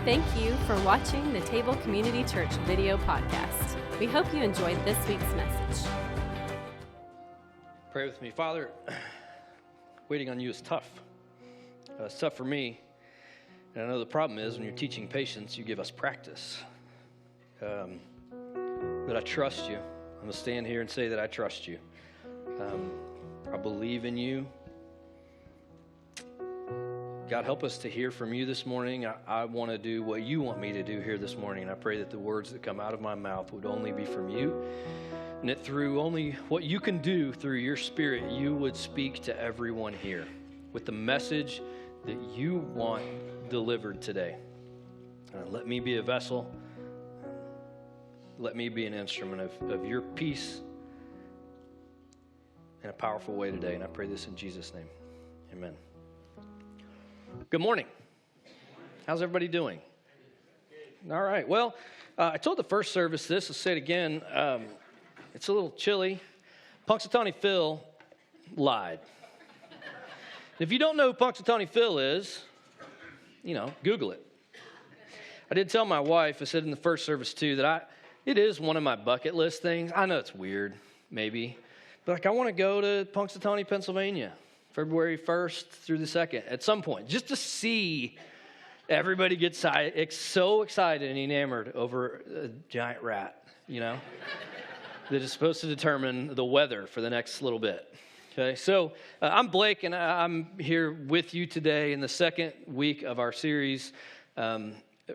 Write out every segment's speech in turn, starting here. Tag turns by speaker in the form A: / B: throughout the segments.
A: Thank you for watching the Table Community Church video podcast. We hope you enjoyed this week's message.
B: Pray with me. Father, waiting on you is tough. It's tough for me. And I know the problem is when you're teaching patience, you give us practice. But I trust you. I'm going to stand here and say that I trust you. I believe in you. God, help us to hear from you this morning. I want to do what you want me to do here this morning. And I pray that the words that come out of my mouth would only be from you. And that through only what you can do through your Spirit, you would speak to everyone here with the message that you want delivered today. Let me be a vessel. Let me be an instrument of your peace in a powerful way today. And I pray this in Jesus' name. Amen. Good morning. How's everybody doing? All right. Well, I told the first service this. I'll say it again. It's a little chilly. Punxsutawney Phil lied. If you don't know who Punxsutawney Phil is, Google it. I did tell my wife, I said in the first service too, that it is one of my bucket list things. I know it's weird, maybe, but I want to go to Punxsutawney, Pennsylvania, February 1st through the 2nd at some point, just to see everybody get so excited and enamored over a giant rat, that is supposed to determine the weather for the next little bit. Okay, so I'm Blake, and I'm here with you today in the second week of our series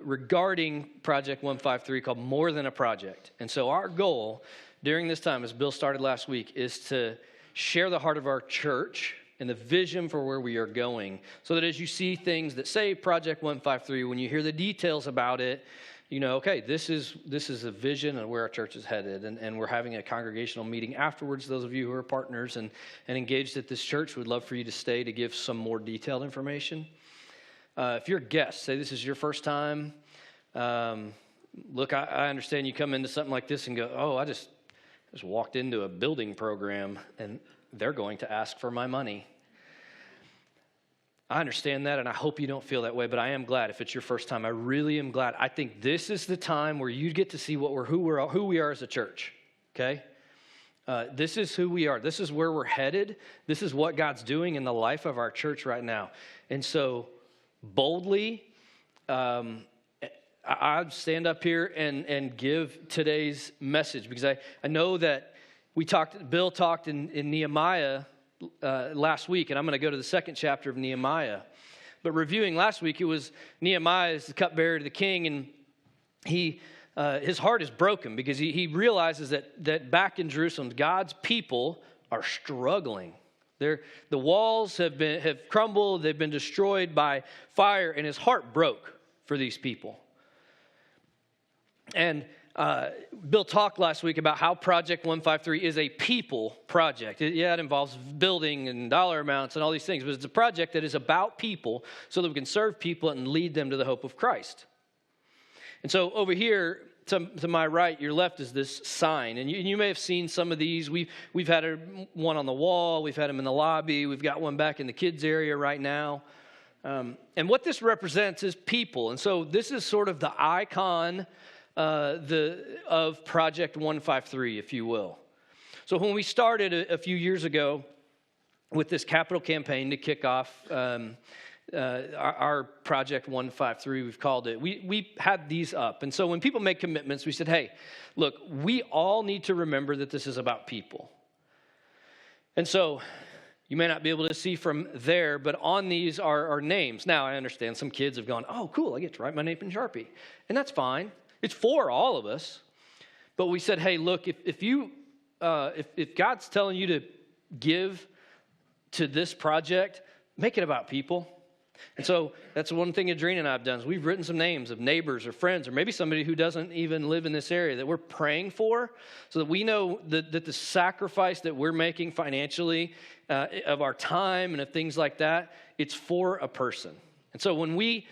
B: regarding Project 153 called More Than a Project. And so our goal during this time, as Bill started last week, is to share the heart of our church and the vision for where we are going, so that as you see things that say Project 153, when you hear the details about it, okay, this is a vision of where our church is headed, and we're having a congregational meeting afterwards. Those of you who are partners and engaged at this church would love for you to stay to give some more detailed information. If you're a guest, say this is your first time, look, I understand you come into something like this and go, oh, I just walked into a building program, and they're going to ask for my money. I understand that, and I hope you don't feel that way, but I am glad if it's your first time. I really am glad. I think this is the time where you get to see who we are as a church, okay? This is who we are. This is where we're headed. This is what God's doing in the life of our church right now. And so boldly, I stand up here and give today's message, because I know that Bill talked in Nehemiah last week, and I'm going to go to the second chapter of Nehemiah. But reviewing last week, it was Nehemiah is the cupbearer to the king, and his heart is broken because he realizes that back in Jerusalem, God's people are struggling. The walls have crumbled, they've been destroyed by fire, and his heart broke for these people. And Bill talked last week about how Project 153 is a people project. It involves building and dollar amounts and all these things, but it's a project that is about people so that we can serve people and lead them to the hope of Christ. And so over here to my right, your left, is this sign, and you may have seen some of these. We've had one on the wall, we've had them in the lobby, we've got one back in the kids area right now. And what this represents is people, and so this is sort of the icon of Project 153, if you will. So when we started a few years ago with this capital campaign to kick off our Project 153, we've called it, we had these up. And so when people make commitments, we said, hey, look, we all need to remember that this is about people. And so you may not be able to see from there, but on these are names. Now, I understand some kids have gone, oh, cool, I get to write my name in Sharpie. And that's fine. It's for all of us. But we said, hey, look, if God's telling you to give to this project, make it about people. And so that's one thing Adrena and I have done is we've written some names of neighbors or friends or maybe somebody who doesn't even live in this area that we're praying for, so that we know that the sacrifice that we're making financially of our time and of things like that, it's for a person. And so when we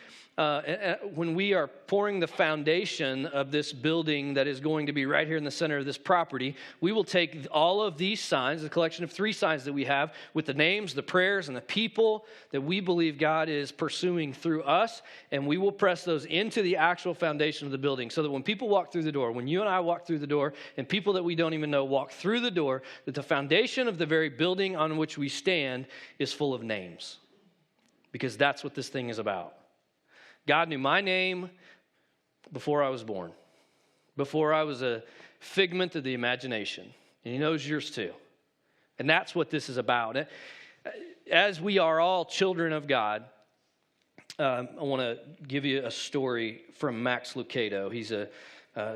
B: when we are pouring the foundation of this building that is going to be right here in the center of this property, we will take all of these signs, the collection of 3 signs that we have with the names, the prayers, and the people that we believe God is pursuing through us, and we will press those into the actual foundation of the building so that when people walk through the door, when you and I walk through the door, and people that we don't even know walk through the door, that the foundation of the very building on which we stand is full of names. Because that's what this thing is about. God knew my name before I was born, before I was a figment of the imagination. And he knows yours too. And that's what this is about. As we are all children of God, I want to give you a story from Max Lucado. He's a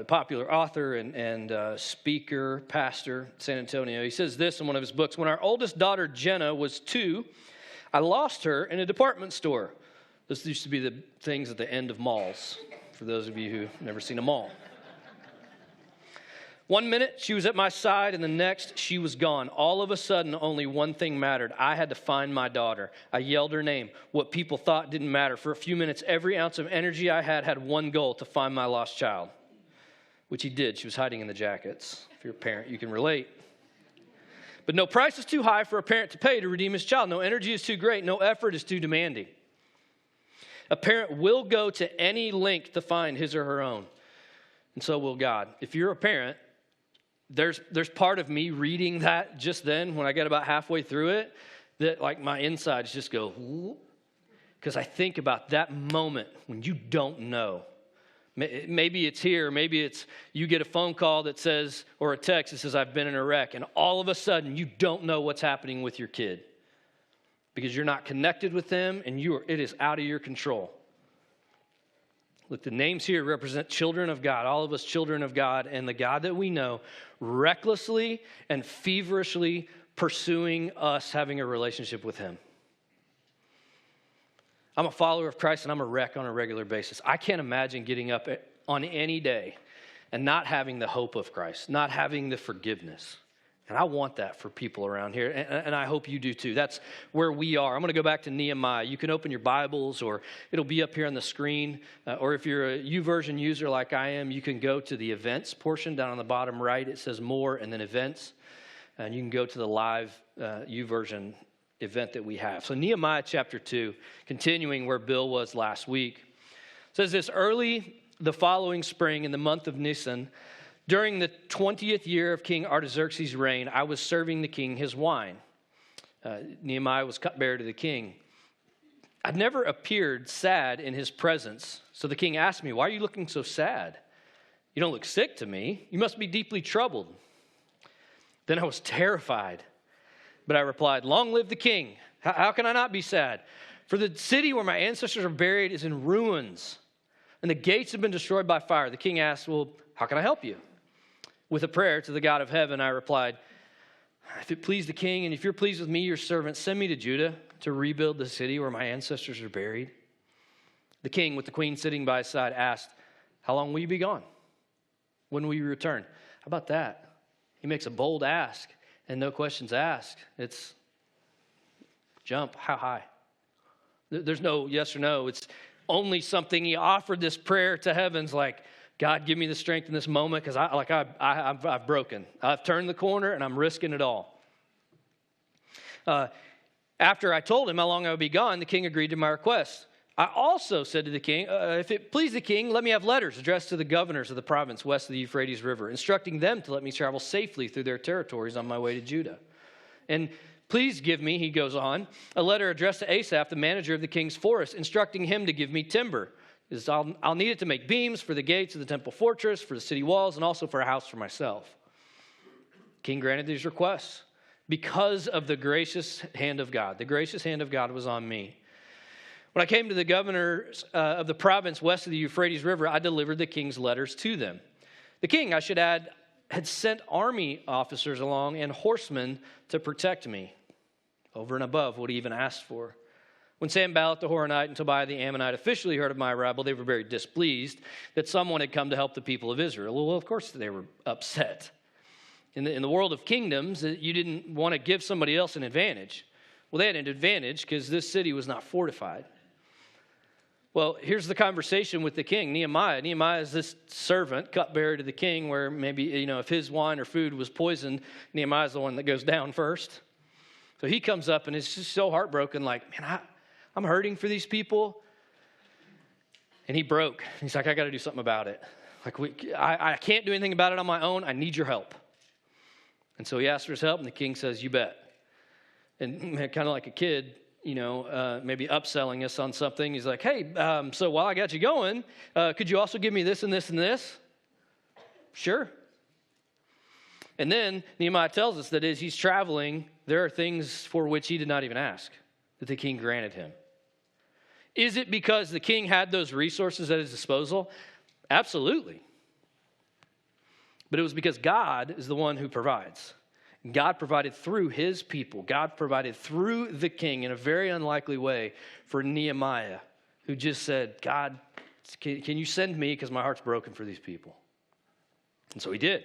B: popular author and speaker, pastor, San Antonio. He says this in one of his books: when our oldest daughter, Jenna, was 2, I lost her in a department store. This used to be the things at the end of malls, for those of you who've never seen a mall. One minute, she was at my side, and the next, she was gone. All of a sudden, only one thing mattered. I had to find my daughter. I yelled her name. What people thought didn't matter. For a few minutes, every ounce of energy I had one goal: to find my lost child, which he did. She was hiding in the jackets. If you're a parent, you can relate. But no price is too high for a parent to pay to redeem his child. No energy is too great. No effort is too demanding. A parent will go to any length to find his or her own. And so will God. If you're a parent, there's part of me reading that just then when I get about halfway through it that like my insides just go, because I think about that moment when you don't know. Maybe it's here, maybe it's you get a phone call that says, or a text that says, I've been in a wreck, and all of a sudden you don't know what's happening with your kid because you're not connected with them and it is out of your control. Look, the names here represent children of God, all of us children of God, and the God that we know recklessly and feverishly pursuing us having a relationship with him. I'm a follower of Christ and I'm a wreck on a regular basis. I can't imagine getting up on any day and not having the hope of Christ, not having the forgiveness. And I want that for people around here, and I hope you do too. That's where we are. I'm going to go back to Nehemiah. You can open your Bibles, or it'll be up here on the screen. Or if you're a YouVersion user like I am, you can go to the events portion down on the bottom right. It says more and then events. And you can go to the live YouVersion event that we have. So Nehemiah chapter 2, continuing where Bill was last week, says this: early the following spring in the month of Nisan, during the 20th year of King Artaxerxes' reign, I was serving the king his wine. Nehemiah was cupbearer to the king. I'd never appeared sad in his presence. So the king asked me, why are you looking so sad? You don't look sick to me. You must be deeply troubled. Then I was terrified. But I replied, long live the king. How can I not be sad? For the city where my ancestors are buried is in ruins, and the gates have been destroyed by fire. The king asked, well, how can I help you? With a prayer to the God of heaven, I replied, if it please the king, and if you're pleased with me, your servant, send me to Judah to rebuild the city where my ancestors are buried. The king, with the queen sitting by his side, asked, how long will you be gone? When will you return? How about that? He makes a bold ask, and no questions asked. It's jump, how high? There's no yes or no. It's only something he offered this prayer to heavens like, God, give me the strength in this moment because I've broken. I've turned the corner and I'm risking it all. After I told him how long I would be gone, the king agreed to my request. I also said to the king, if it please the king, let me have letters addressed to the governors of the province west of the Euphrates River, instructing them to let me travel safely through their territories on my way to Judah. And please give me, he goes on, a letter addressed to Asaph, the manager of the king's forest, instructing him to give me timber. I'll need it to make beams for the gates of the temple fortress, for the city walls, and also for a house for myself. King granted these requests because of the gracious hand of God. The gracious hand of God was on me. When I came to the governors of the province west of the Euphrates River, I delivered the king's letters to them. The king, I should add, had sent army officers along and horsemen to protect me, over and above what he even asked for. When Sanballat the Horonite and Tobiah the Ammonite officially heard of my arrival, they were very displeased that someone had come to help the people of Israel. Well, of course they were upset. In the world of kingdoms, you didn't want to give somebody else an advantage. Well, they had an advantage because this city was not fortified. Well, here's the conversation with the king, Nehemiah. Nehemiah is this servant, cupbearer to the king, where maybe, if his wine or food was poisoned, Nehemiah's the one that goes down first. So he comes up and is just so heartbroken, like, man, I'm hurting for these people. And he broke. He's like, I got to do something about it. Like, I can't do anything about it on my own. I need your help. And so he asks for his help, and the king says, you bet. And kind of like a kid, maybe upselling us on something. He's like, hey, so while I got you going, could you also give me this and this and this? Sure. And then Nehemiah tells us that as he's traveling, there are things for which he did not even ask that the king granted him. Is it because the king had those resources at his disposal? Absolutely. But it was because God is the one who provides. God provided through his people. God provided through the king in a very unlikely way for Nehemiah, who just said, God, can you send me because my heart's broken for these people? And so he did.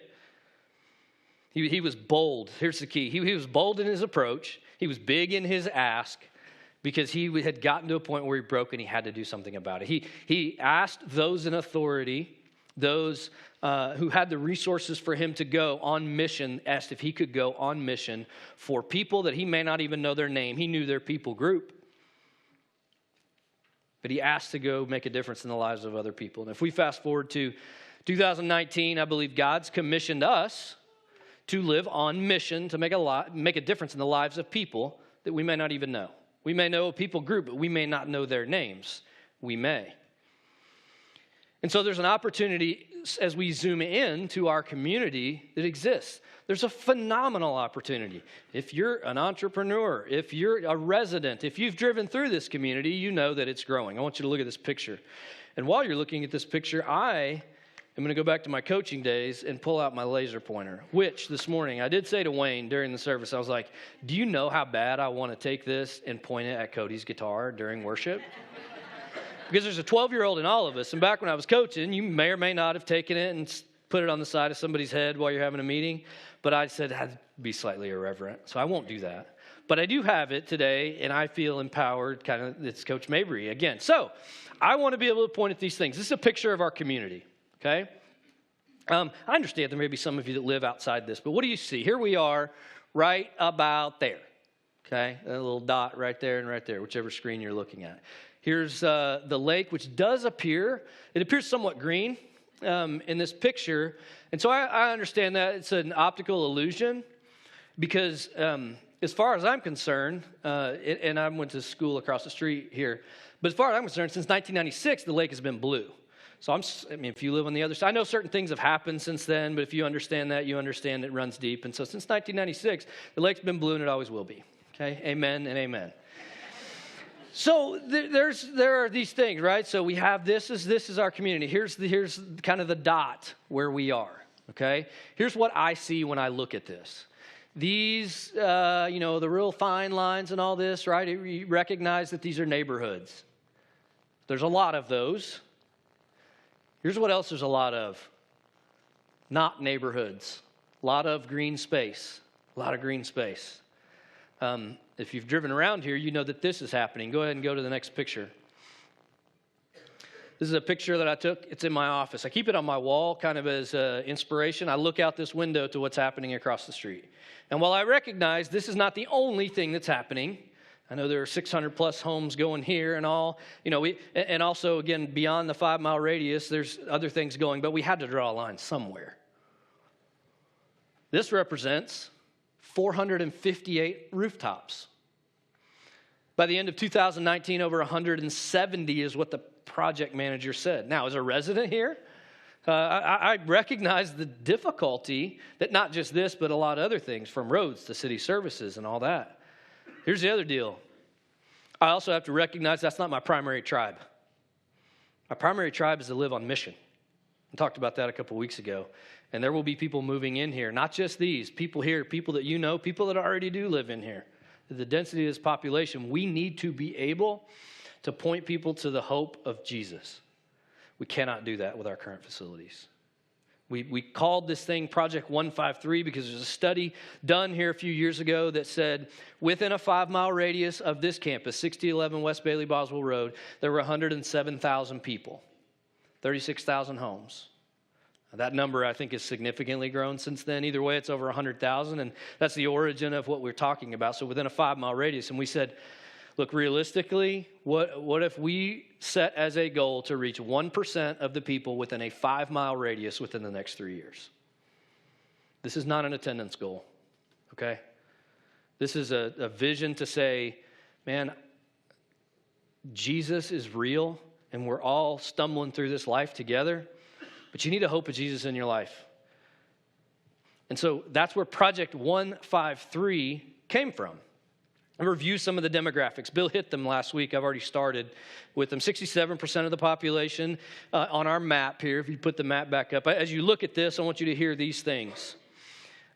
B: He was bold. Here's the key. He was bold in his approach. He was big in his ask because he had gotten to a point where he broke and he had to do something about it. He asked those in authority, those who had the resources for him to go on mission, asked if he could go on mission for people that he may not even know their name. He knew their people group. But he asked to go make a difference in the lives of other people. And if we fast forward to 2019, I believe God's commissioned us to live on mission to make a difference in the lives of people that we may not even know. We may know a people group, but we may not know their names. We may. And so there's an opportunity as we zoom in to our community that exists. There's a phenomenal opportunity. If you're an entrepreneur, if you're a resident, if you've driven through this community, you know that it's growing. I want you to look at this picture. And while you're looking at this picture, I'm going to go back to my coaching days and pull out my laser pointer, which this morning I did say to Wayne during the service, I was like, do you know how bad I want to take this and point it at Cody's guitar during worship? Because there's a 12-year-old in all of us. And back when I was coaching, you may or may not have taken it and put it on the side of somebody's head while you're having a meeting. But I said I'd be slightly irreverent, so I won't do that. But I do have it today, and I feel empowered. It's Coach Mabry again. So I want to be able to point at these things. This is a picture of our community, okay? I understand there may be some of you that live outside this, but what do you see? Here we are right about there, okay? A little dot right there and right there, whichever screen you're looking at. Here's the lake, which does appear somewhat green in this picture. And so I understand that it's an optical illusion because as far as I'm concerned, and I went to school across the street here, but as far as I'm concerned, since 1996, the lake has been blue. So if you live on the other side, I know certain things have happened since then, but if you understand that, you understand it runs deep. And so since 1996, the lake's been blue and it always will be. Okay, amen and amen. So there are these things, right? So we have this is our community. Here's kind of the dot where we are, okay? Here's what I see when I look at this. These, the real fine lines and all this, right? You recognize that these are neighborhoods. There's a lot of those. Here's what else there's a lot of. Not neighborhoods. A lot of green space. A lot of green space. If you've driven around here, you know that this is happening. Go ahead and go to the next picture. This is a picture that I took. It's in my office. I keep it on my wall kind of as inspiration. I look out this window to what's happening across the street. And while I recognize this is not the only thing that's happening, I know there are 600 plus homes going here and all, and also, again, beyond the 5-mile radius, there's other things going, but we had to draw a line somewhere. This represents 458 rooftops. By the end of 2019, over 170 is what the project manager said. Now, as a resident here, I recognize the difficulty that not just this, but a lot of other things, from roads to city services and all that. Here's the other deal. I also have to recognize that's not my primary tribe. My primary tribe is to live on mission. I talked about that a couple weeks ago. And there will be people moving in here, not just these, people here, people that you know, people that already do live in here. The density of this population, we need to be able to point people to the hope of Jesus. We cannot do that with our current facilities. We called this thing Project 153 because there's a study done here a few years ago that said within a 5-mile radius of this campus, 6011 West Bailey Boswell Road, there were 107,000 people, 36,000 homes. That number, I think, has significantly grown since then. Either way, it's over 100,000, and that's the origin of what we're talking about. So within a 5-mile radius, and we said, look, realistically, what if we set as a goal to reach 1% of the people within a 5-mile radius within the next 3 years? This is not an attendance goal, okay? This is a vision to say, man, Jesus is real, and we're all stumbling through this life together, but you need a hope of Jesus in your life. And so that's where Project 153 came from. I review some of the demographics. Bill hit them last week. I've already started with them. 67% of the population on our map here, if you put the map back up. As you look at this, I want you to hear these things.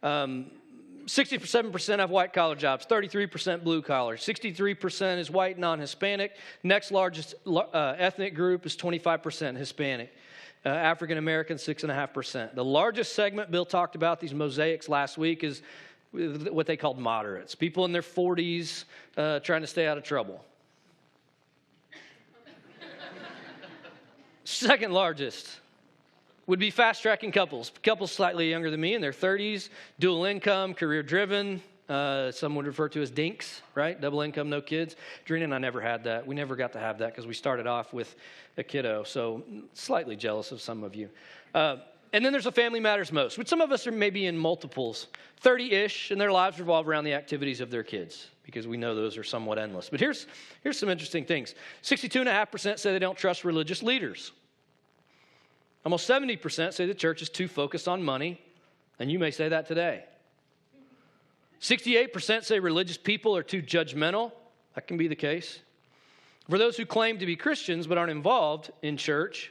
B: 67% have white-collar jobs, 33% blue-collar, 63% is white, non-Hispanic. Next largest ethnic group is 25% Hispanic. African-American, 6.5%. The largest segment Bill talked about, these mosaics last week, is what they called moderates, people in their 40s trying to stay out of trouble. Second largest would be fast-tracking couples slightly younger than me in their 30s, dual income, career-driven. Some would refer to as dinks, right? Double income, no kids. Drina and I never had that. We never got to have that because we started off with a kiddo, so slightly jealous of some of you. And then there's a family matters most, which some of us are maybe in multiples, 30-ish, and their lives revolve around the activities of their kids because we know those are somewhat endless. But here's some interesting things. 62.5% say they don't trust religious leaders. Almost 70% say the church is too focused on money, and you may say that today. 68% say religious people are too judgmental. That can be the case. For those who claim to be Christians but aren't involved in church,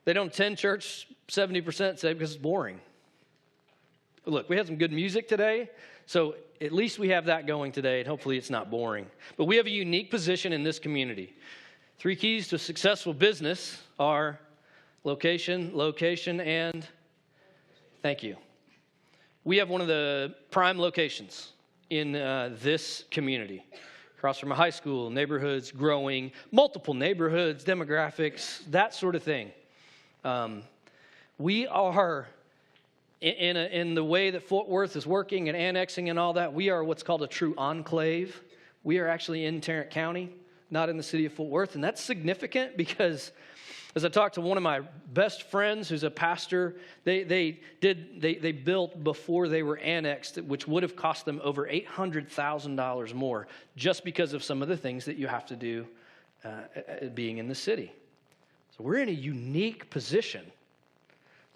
B: they don't attend church, 70% say because it's boring. Look, we had some good music today, so at least we have that going today, and hopefully it's not boring. But we have a unique position in this community. 3 keys to successful business are location, and thank you. We have one of the prime locations in this community. Across from a high school, neighborhoods growing, multiple neighborhoods, demographics, that sort of thing. We are, in the way that Fort Worth is working and annexing and all that, we are what's called a true enclave. We are actually in Tarrant County, not in the city of Fort Worth. And that's significant because as I talked to one of my best friends who's a pastor, they built before they were annexed, which would have cost them over $800,000 more just because of some of the things that you have to do being in the city. So we're in a unique position.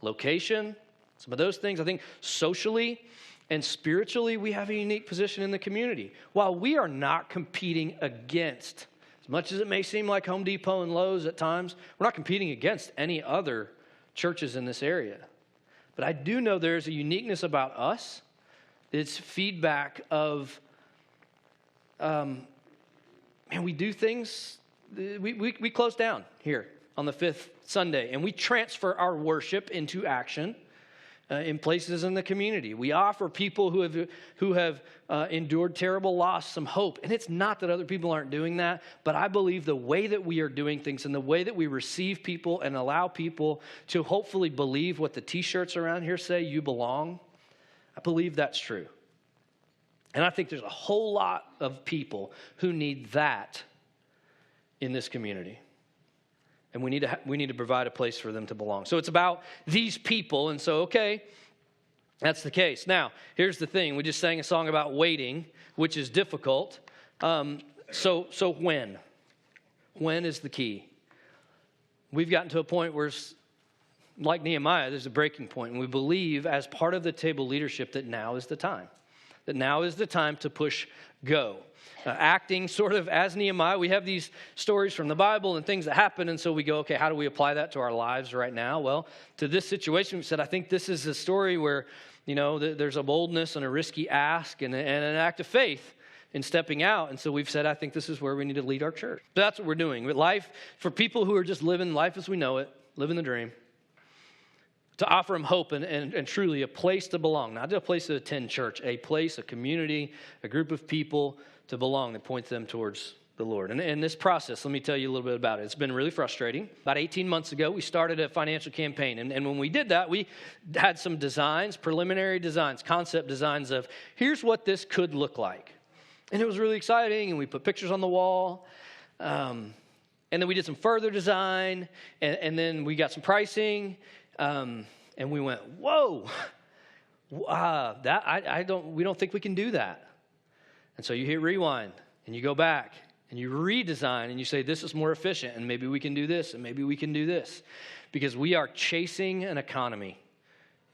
B: Location, some of those things. I think socially and spiritually, we have a unique position in the community. While we are not competing against, as much as it may seem like Home Depot and Lowe's at times, we're not competing against any other churches in this area. But I do know there's a uniqueness about us. It's feedback of, we do things, we close down here on the 5th Sunday, and we transfer our worship into action in places in the community. We offer people who have endured terrible loss some hope. And it's not that other people aren't doing that, but I believe the way that we are doing things and the way that we receive people and allow people to hopefully believe what the T-shirts around here say, you belong, I believe that's true. And I think there's a whole lot of people who need that in this community. And we need to provide a place for them to belong. So it's about these people. And so, okay, that's the case. Now, here's the thing. We just sang a song about waiting, which is difficult. So when? When is the key? We've gotten to a point where, like Nehemiah, there's a breaking point. And we believe as part of the table leadership that now is the time. That now is the time to push go. Acting sort of as Nehemiah. We have these stories from the Bible and things that happen, and so we go, okay, how do we apply that to our lives right now? Well, to this situation, we said, I think this is a story where, there's a boldness and a risky ask and an act of faith in stepping out, and so we've said, I think this is where we need to lead our church. So that's what we're doing. With life, for people who are just living life as we know it, living the dream, to offer them hope and truly a place to belong, not just a place to attend church, a place, a community, a group of people to belong that points them towards the Lord. And this process, let me tell you a little bit about it. It's been really frustrating. About 18 months ago, we started a financial campaign. And when we did that, we had some designs, preliminary designs, concept designs of here's what this could look like. And it was really exciting. And we put pictures on the wall. And then we did some further design. And then we got some pricing. And we went, whoa, we don't think we can do that. And so you hit rewind and you go back and you redesign and you say, this is more efficient and maybe we can do this and maybe we can do this. Because we are chasing an economy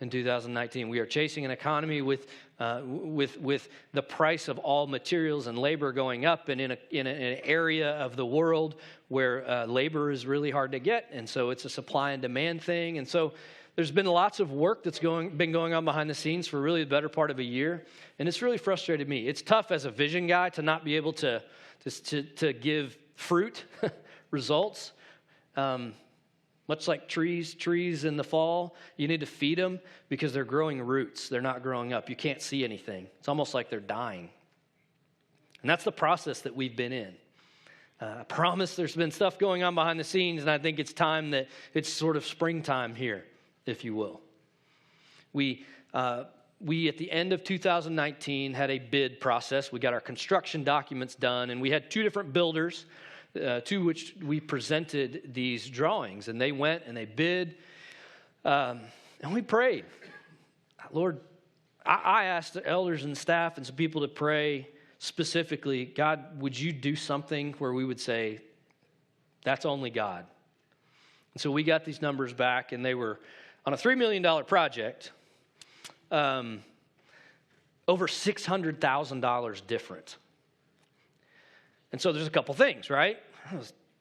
B: in 2019. We are chasing an economy with the price of all materials and labor going up, and in an area of the world where labor is really hard to get. And so it's a supply and demand thing. And so there's been lots of work that's been going on behind the scenes for really the better part of a year. And it's really frustrated me. It's tough as a vision guy to not be able to give fruit, results. Much like trees in the fall, you need to feed them because they're growing roots. They're not growing up. You can't see anything. It's almost like they're dying. And that's the process that we've been in. I promise there's been stuff going on behind the scenes, and I think it's time that it's sort of springtime here, if you will. We at the end of 2019 had a bid process. We got our construction documents done, and we had two different builders to which we presented these drawings. And they went and they bid, and we prayed. Lord, I asked the elders and staff and some people to pray specifically, God, would you do something where we would say, that's only God? And so we got these numbers back, and they were on a $3 million project, over $600,000 different. And so there's a couple things, right?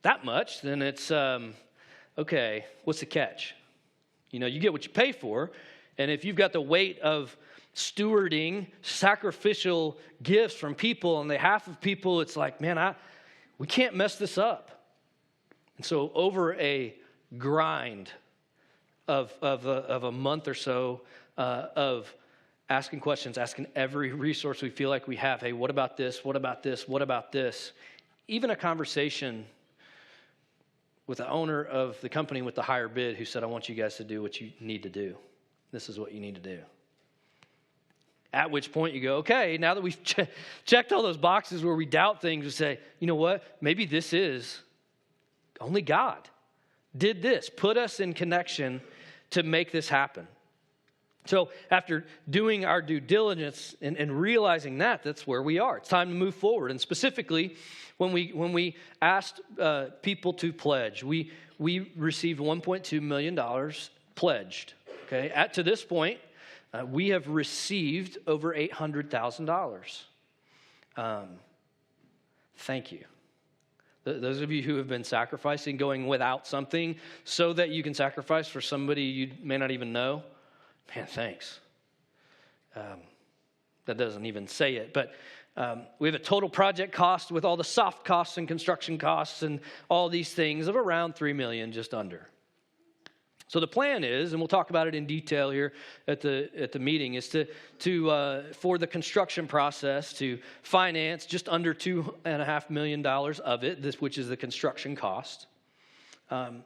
B: That much, then it's, okay, what's the catch? You know, you get what you pay for, and if you've got the weight of stewarding sacrificial gifts from people on behalf of people, it's like, man, we can't mess this up. And so over a grind of a month or so of asking questions, asking every resource we feel like we have, hey, what about this? What about this? What about this? Even a conversation with the owner of the company with the higher bid who said, I want you guys to do what you need to do. This is what you need to do. At which point you go, okay, now that we've checked all those boxes where we doubt things, we say, you know what? Maybe this is only God did this, put us in connection to make this happen. So after doing our due diligence and realizing that's where we are. It's time to move forward. And specifically, when we asked people to pledge, we received $1.2 million pledged. Okay, to this point, we have received over $800,000. Thank you. Those of you who have been sacrificing, going without something so that you can sacrifice for somebody you may not even know, man, thanks. That doesn't even say it, but we have a total project cost with all the soft costs and construction costs and all these things of around $3 million, just under. So the plan is, and we'll talk about it in detail here at the meeting, is to for the construction process to finance just under $2.5 million of it, which is the construction cost. And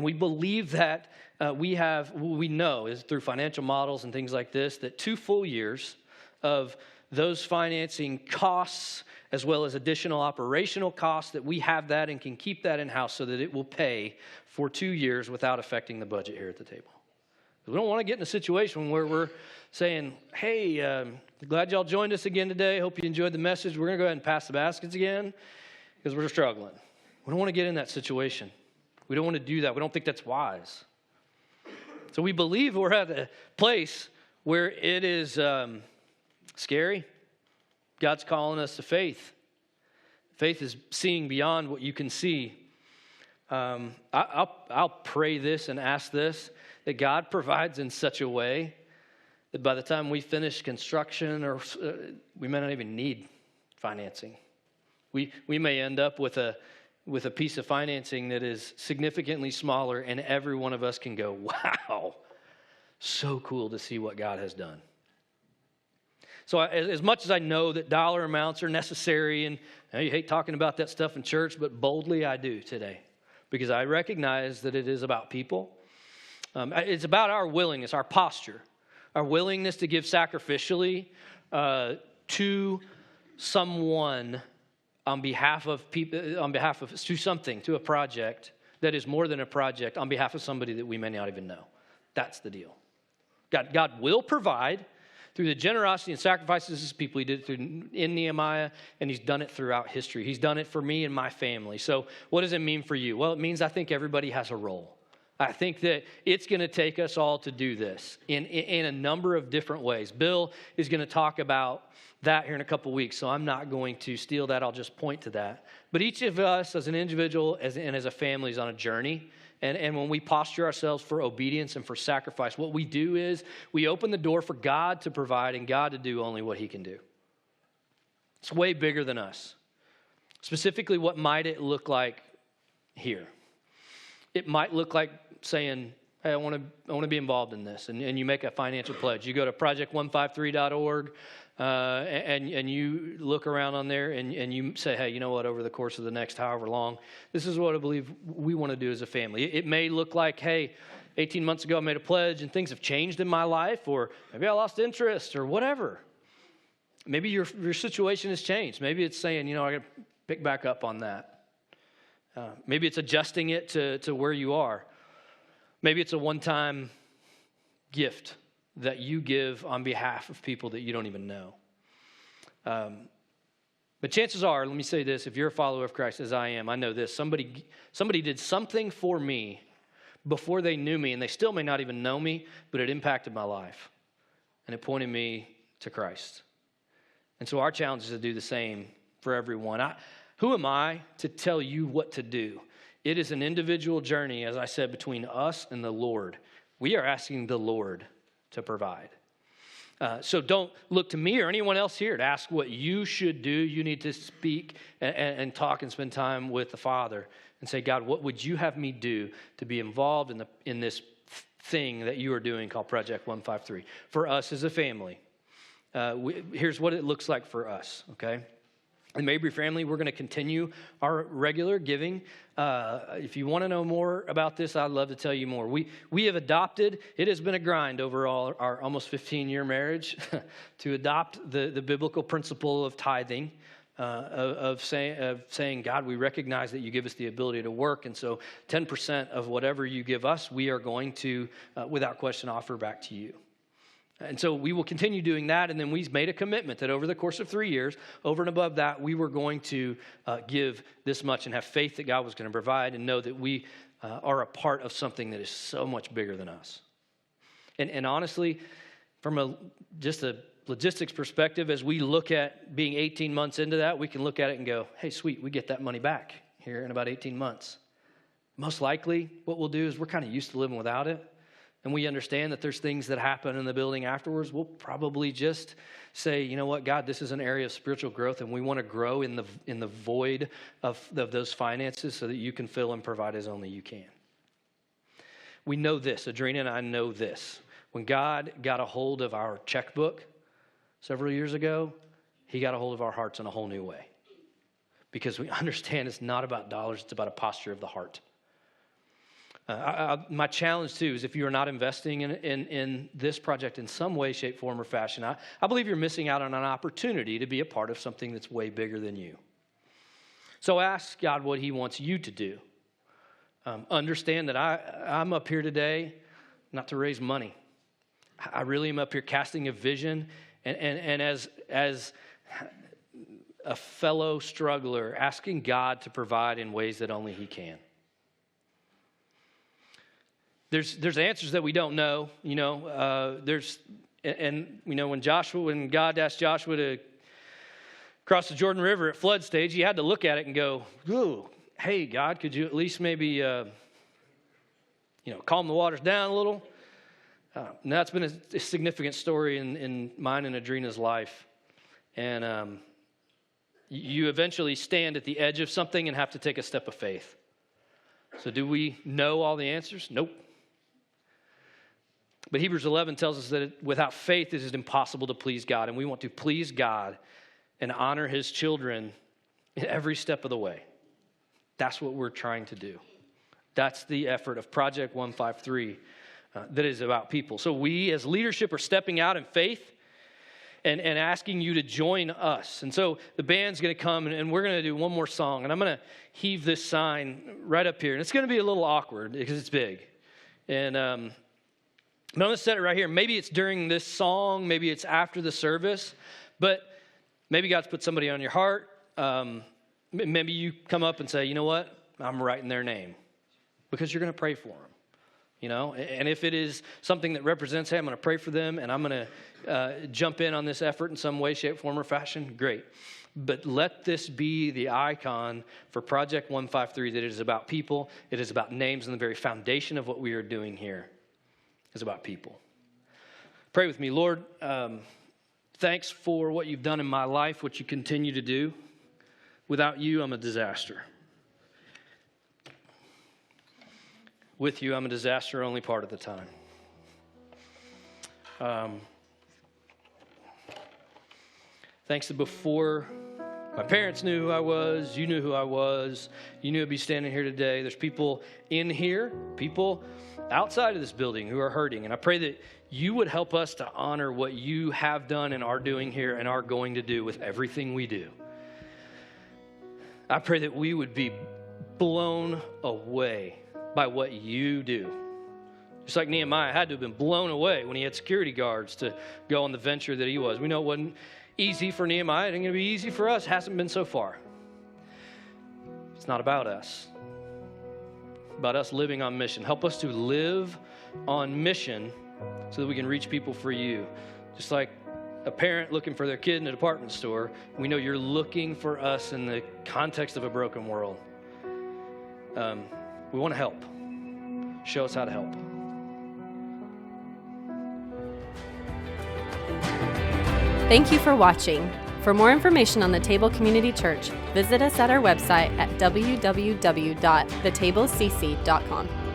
B: we believe that we know is through financial models and things like this, that 2 full years of those financing costs as well as additional operational costs, that we have that and can keep that in-house so that it will pay for 2 years without affecting the budget here at the table. We don't want to get in a situation where we're saying, hey, glad y'all joined us again today. Hope you enjoyed the message. We're going to go ahead and pass the baskets again because we're struggling. We don't want to get in that situation. We don't want to do that. We don't think that's wise. So we believe we're at a place where it is scary. God's calling us to faith. Faith is seeing beyond what you can see. I'll pray this and ask this, that God provides in such a way that by the time we finish construction, or we may not even need financing. We may end up with a piece of financing that is significantly smaller, and every one of us can go, wow, So cool to see what God has done. So as much as I know that dollar amounts are necessary, and you hate talking about that stuff in church, but boldly I do today, because I recognize that it is about people. It's about our willingness, our posture, our willingness to give sacrificially to someone on behalf of people, to something, to a project that is more than a project, on behalf of somebody that we may not even know. That's the deal. God will provide through the generosity and sacrifices of his people. He did it in Nehemiah, and he's done it throughout history. He's done it for me and my family. So what does it mean for you? Well, it means I think everybody has a role. I think that it's going to take us all to do this in a number of different ways. Bill is going to talk about that here in a couple weeks, so I'm not going to steal that. I'll just point to that. But each of us as an individual and as a family is on a journey. And when we posture ourselves for obedience and for sacrifice, what we do is we open the door for God to provide and God to do only what he can do. It's way bigger than us. Specifically, what might it look like here? It might look like saying, hey, I want to be involved in this. And you make a financial pledge. You go to project153.org. And you look around on there and you say, hey, you know what, over the course of the next however long, this is what I believe we want to do as a family. It may look like, hey, 18 months ago I made a pledge and things have changed in my life, or maybe I lost interest or whatever. Maybe your situation has changed. Maybe it's saying, I got to pick back up on that. Maybe it's adjusting it to where you are. Maybe it's a one-time gift that you give on behalf of people that you don't even know. But chances are, let me say this, if you're a follower of Christ, as I am, I know this, somebody did something for me before they knew me, and they still may not even know me, but it impacted my life, and it pointed me to Christ. And so our challenge is to do the same for everyone. Who am I to tell you what to do? It is an individual journey, as I said, between us and the Lord. We are asking the Lord to provide. So don't look to me or anyone else here to ask what you should do. You need to speak and talk and spend time with the Father and say, God, what would you have me do to be involved in this thing that you are doing called Project 153? For us as a family, here's what it looks like for us, okay? In Mabry family, we're going to continue our regular giving. If you want to know more about this, I'd love to tell you more. We have adopted, it has been a grind over our almost 15-year marriage to adopt the biblical principle of tithing, of saying, God, we recognize that you give us the ability to work, and so 10% of whatever you give us, we are going to, without question, offer back to you. And so we will continue doing that, and then we made a commitment that over the course of 3 years, over and above that, we were going to give this much and have faith that God was going to provide and know that we are a part of something that is so much bigger than us. And honestly, from just a logistics perspective, as we look at being 18 months into that, we can look at it and go, hey, sweet, we get that money back here in about 18 months. Most likely, what we'll do is we're kind of used to living without it. And we understand that there's things that happen in the building afterwards. We'll probably just say, you know what, God, this is an area of spiritual growth, and we want to grow in the void of those finances so that you can fill and provide as only you can. We know this. Adrena and I know this. When God got a hold of our checkbook several years ago, he got a hold of our hearts in a whole new way. Because we understand it's not about dollars, it's about a posture of the heart. My challenge, too, is if you are not investing in this project in some way, shape, form, or fashion, I believe you're missing out on an opportunity to be a part of something that's way bigger than you. So ask God what he wants you to do. Understand that I'm up here today not to raise money. I really am up here casting a vision and as a fellow struggler, asking God to provide in ways that only he can. There's answers that we don't know, when God asked Joshua to cross the Jordan River at flood stage, he had to look at it and go, ooh, hey, God, could you at least maybe, calm the waters down a little? And that's been a significant story in mine and Adrena's life. And you eventually stand at the edge of something and have to take a step of faith. So do we know all the answers? Nope. But Hebrews 11 tells us that without faith, it is impossible to please God. And we want to please God and honor his children in every step of the way. That's what we're trying to do. That's the effort of Project 153 that is about people. So we as leadership are stepping out in faith and asking you to join us. And so the band's going to come and we're going to do one more song. And I'm going to heave this sign right up here. And it's going to be a little awkward because it's big. And I'm going to set it right here. Maybe it's during this song. Maybe it's after the service. But maybe God's put somebody on your heart. Maybe you come up and say, you know what? I'm writing their name. Because you're going to pray for them. You know, and if it is something that represents, hey, I'm going to pray for them and I'm going to jump in on this effort in some way, shape, form, or fashion, great. But let this be the icon for Project 153, that it is about people, it is about names, and the very foundation of what we are doing here is about people. Pray with me. Lord, thanks for what you've done in my life, what you continue to do. Without you, I'm a disaster. With you, I'm a disaster only part of the time. Thanks that before my parents knew who I was, you knew who I was, you knew I'd be standing here today. There's people in here, people outside of this building who are hurting. And I pray that you would help us to honor what you have done and are doing here and are going to do with everything we do. I pray that we would be blown away by what you do. Just like Nehemiah had to have been blown away when he had security guards to go on the venture that he was. We know it wasn't easy for Nehemiah. It ain't going to be easy for us. It hasn't been so far. It's not about us. It's about us living on mission. Help us to live on mission so that we can reach people for you. Just like a parent looking for their kid in a department store, we know you're looking for us in the context of a broken world. We want to help. Show us how to help.
A: Thank you for watching. For more information on the Table Community Church, visit us at our website at www.thetablecc.com.